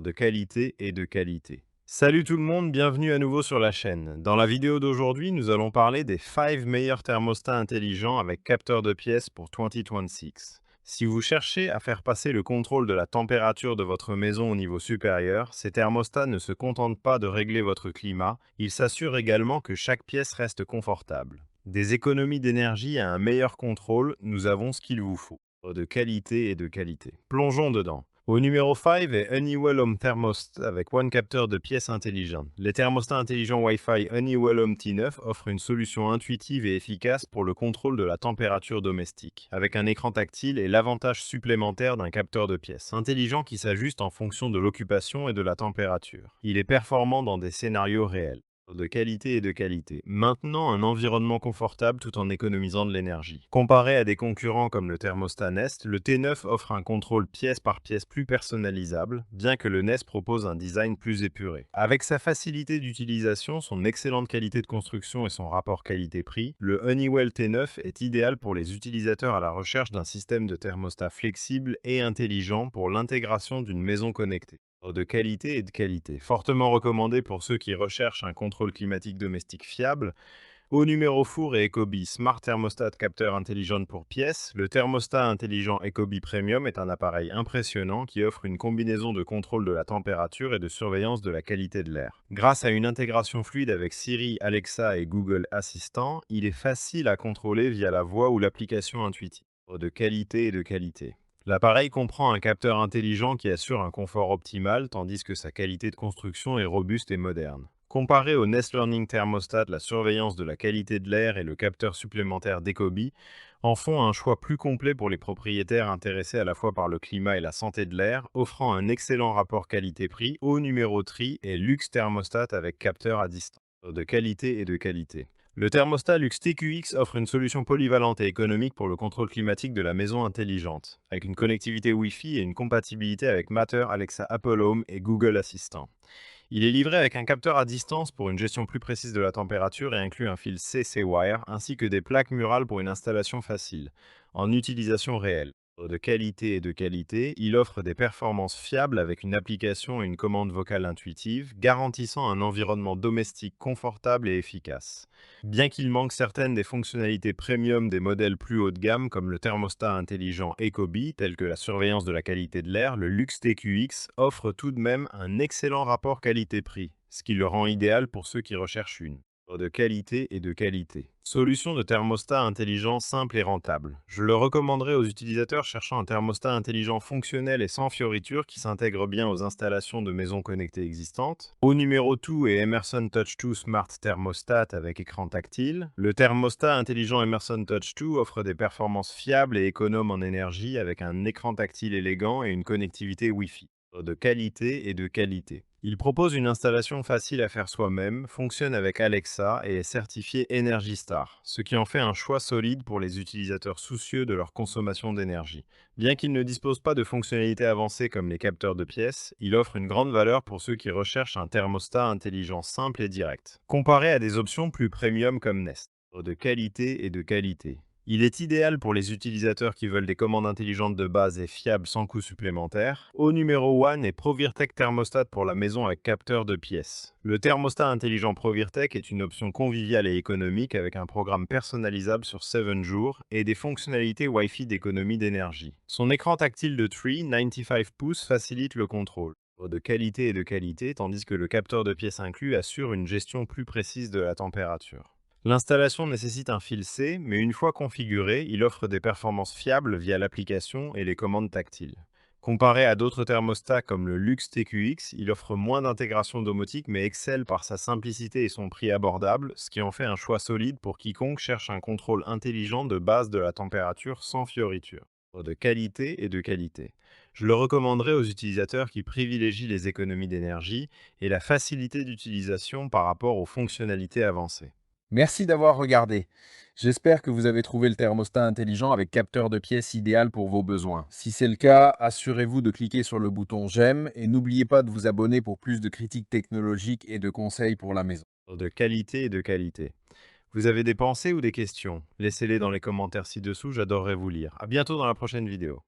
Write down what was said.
de qualité et de qualité. Salut tout le monde, bienvenue à nouveau sur la chaîne. Dans la vidéo d'aujourd'hui, nous allons parler des 5 meilleurs thermostats intelligents avec capteur de pièces pour 2026. Si vous cherchez à faire passer le contrôle de la température de votre maison au niveau supérieur, ces thermostats ne se contentent pas de régler votre climat, ils s'assurent également que chaque pièce reste confortable. Des économies d'énergie à un meilleur contrôle, nous avons ce qu'il vous faut. De qualité et de qualité. Plongeons dedans. Au numéro 5 est Honeywell Home Thermostat avec One capteur de pièces intelligentes. Les thermostats intelligents Wi-Fi Honeywell Home T9 offrent une solution intuitive et efficace pour le contrôle de la température domestique, avec un écran tactile et l'avantage supplémentaire d'un capteur de pièces intelligent qui s'ajuste en fonction de l'occupation et de la température. Il est performant dans des scénarios réels. De qualité et de qualité. Maintenant, un environnement confortable tout en économisant de l'énergie. Comparé à des concurrents comme le thermostat Nest, le T9 offre un contrôle pièce par pièce plus personnalisable, bien que le Nest propose un design plus épuré. Avec sa facilité d'utilisation, son excellente qualité de construction et son rapport qualité-prix, le Honeywell T9 est idéal pour les utilisateurs à la recherche d'un système de thermostat flexible et intelligent pour l'intégration d'une maison connectée. De qualité et de qualité. Fortement recommandé pour ceux qui recherchent un contrôle climatique domestique fiable. Au numéro four et Ecobee Smart Thermostat capteur intelligent pour pièces, le thermostat intelligent Ecobee Premium est un appareil impressionnant qui offre une combinaison de contrôle de la température et de surveillance de la qualité de l'air. Grâce à une intégration fluide avec Siri, Alexa et Google Assistant, il est facile à contrôler via la voix ou l'application intuitive. De qualité et de qualité. L'appareil comprend un capteur intelligent qui assure un confort optimal, tandis que sa qualité de construction est robuste et moderne. Comparé au Nest Learning Thermostat, la surveillance de la qualité de l'air et le capteur supplémentaire d'Ecobee en font un choix plus complet pour les propriétaires intéressés à la fois par le climat et la santé de l'air, offrant un excellent rapport qualité-prix. Au numéro tri et Lux Thermostat avec capteur à distance. De qualité et de qualité. Le thermostat Lux TQX offre une solution polyvalente et économique pour le contrôle climatique de la maison intelligente, avec une connectivité Wi-Fi et une compatibilité avec Matter, Alexa, Apple Home et Google Assistant. Il est livré avec un capteur à distance pour une gestion plus précise de la température et inclut un fil CC Wire ainsi que des plaques murales pour une installation facile, en utilisation réelle. De qualité et de qualité, il offre des performances fiables avec une application et une commande vocale intuitive, garantissant un environnement domestique confortable et efficace. Bien qu'il manque certaines des fonctionnalités premium des modèles plus haut de gamme comme le thermostat intelligent Ecobee, tel que la surveillance de la qualité de l'air, le Lux TQX offre tout de même un excellent rapport qualité-prix, ce qui le rend idéal pour ceux qui recherchent une de qualité et de qualité. Solution de thermostat intelligent simple et rentable. Je le recommanderais aux utilisateurs cherchant un thermostat intelligent fonctionnel et sans fioritures qui s'intègre bien aux installations de maisons connectées existantes. Au numéro 2 et Emerson Touch 2 Smart Thermostat avec écran tactile. Le thermostat intelligent Emerson Touch 2 offre des performances fiables et économes en énergie avec un écran tactile élégant et une connectivité Wi-Fi. De qualité et de qualité. Il propose une installation facile à faire soi-même, fonctionne avec Alexa et est certifié Energy Star, ce qui en fait un choix solide pour les utilisateurs soucieux de leur consommation d'énergie. Bien qu'il ne dispose pas de fonctionnalités avancées comme les capteurs de pièces, il offre une grande valeur pour ceux qui recherchent un thermostat intelligent simple et direct, comparé à des options plus premium comme Nest. De qualité et de qualité. Il est idéal pour les utilisateurs qui veulent des commandes intelligentes de base et fiables sans coût supplémentaire. Au numéro 1 est ProVirtech Thermostat pour la maison avec capteur de pièces. Le thermostat intelligent ProVirtech est une option conviviale et économique avec un programme personnalisable sur 7 jours et des fonctionnalités Wi-Fi d'économie d'énergie. Son écran tactile de 95 pouces facilite le contrôle de qualité et de qualité, tandis que le capteur de pièces inclus assure une gestion plus précise de la température. L'installation nécessite un fil C, mais une fois configuré, il offre des performances fiables via l'application et les commandes tactiles. Comparé à d'autres thermostats comme le Lux TQX, il offre moins d'intégration domotique mais excelle par sa simplicité et son prix abordable, ce qui en fait un choix solide pour quiconque cherche un contrôle intelligent de base de la température sans fioriture. De qualité et de qualité. Je le recommanderais aux utilisateurs qui privilégient les économies d'énergie et la facilité d'utilisation par rapport aux fonctionnalités avancées. Merci d'avoir regardé. J'espère que vous avez trouvé le thermostat intelligent avec capteur de pièces idéal pour vos besoins. Si c'est le cas, assurez-vous de cliquer sur le bouton j'aime et n'oubliez pas de vous abonner pour plus de critiques technologiques et de conseils pour la maison. De qualité et de qualité. Vous avez des pensées ou des questions? Laissez-les dans les commentaires ci-dessous, j'adorerais vous lire. À bientôt dans la prochaine vidéo.